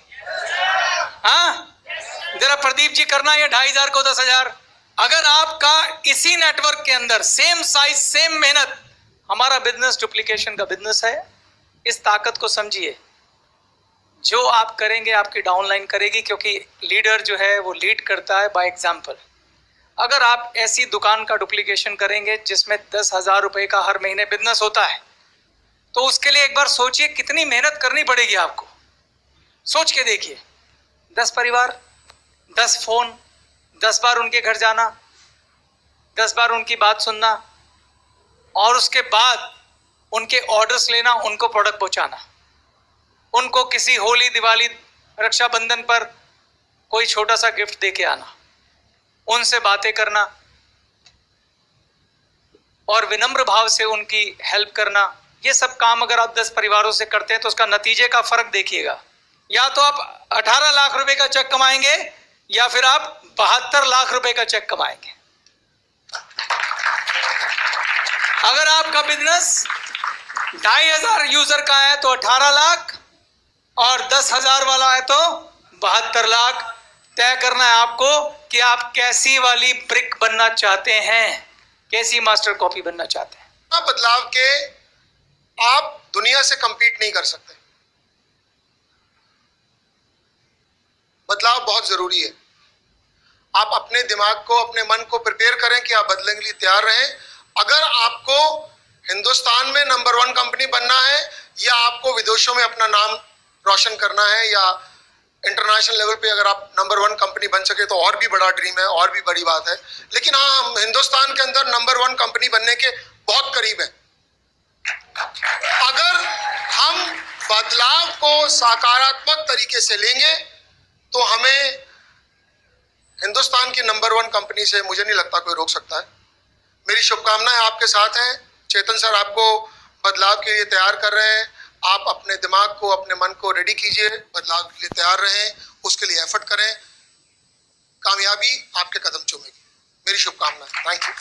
हाँ, जरा प्रदीप जी करना, ये 2,500 को 10,000। अगर आपका इसी नेटवर्क के अंदर सेम साइज, सेम मेहनत, हमारा बिजनेस डुप्लीकेशन का बिजनेस है। इस ताकत को समझिए। जो आप करेंगे आपकी डाउनलाइन करेगी, क्योंकि लीडर जो है वो लीड करता है बाय एग्जाम्पल। अगर आप ऐसी दुकान का डुप्लीकेशन करेंगे जिसमें 10,000 रुपए का हर महीने बिजनेस होता है, तो उसके लिए एक बार सोचिए कितनी मेहनत करनी पड़ेगी आपको। सोच के देखिए, 10 परिवार, 10 फोन, 10 बार उनके घर जाना, 10 बार उनकी बात सुनना और उसके बाद उनके ऑर्डर्स लेना, उनको प्रोडक्ट पहुंचाना, उनको किसी होली, दिवाली, रक्षाबंधन पर कोई छोटा सा गिफ्ट दे के आना, उनसे बातें करना और विनम्र भाव से उनकी हेल्प करना। ये सब काम अगर आप 10 परिवारों से करते हैं तो उसका नतीजे का फर्क देखिएगा। या तो आप 18 लाख रुपए का चेक कमाएंगे या फिर आप 72 लाख रुपए का चेक कमाएंगे। अगर आपका बिजनेस 2,500 यूजर का है तो 18 लाख और 10,000 वाला है तो 72 लाख। तय करना है आपको कि आप कैसी वाली ब्रिक बनना चाहते हैं, कैसी मास्टर कॉपी बनना चाहते हैं। बदलाव के आप दुनिया से कंपीट नहीं कर सकते। बदलाव बहुत जरूरी है। आप अपने दिमाग को, अपने मन को प्रिपेयर करें कि आप बदलने के लिए तैयार रहें। अगर आपको हिंदुस्तान में नंबर 1 कंपनी बनना है या आपको विदेशों में अपना नाम रोशन करना है या इंटरनेशनल लेवल पे अगर आप नंबर 1 कंपनी बन सके तो और भी बड़ा ड्रीम है, और भी बड़ी बात है। लेकिन हाँ, हम हिंदुस्तान के अंदर नंबर 1 कंपनी बनने के बहुत करीब है। अगर हम बदलाव को सकारात्मक तरीके से लेंगे तो हमें हिंदुस्तान की नंबर 1 कंपनी से मुझे नहीं लगता कोई रोक सकता है। मेरी शुभकामनाएं आपके साथ हैं। चेतन सर आपको बदलाव के लिए तैयार कर रहे हैं। आप अपने दिमाग को, अपने मन को रेडी कीजिए, बदलाव के लिए तैयार रहें, उसके लिए एफर्ट करें। कामयाबी आपके कदम चूमेगी। मेरी शुभकामनाएं। Thank you.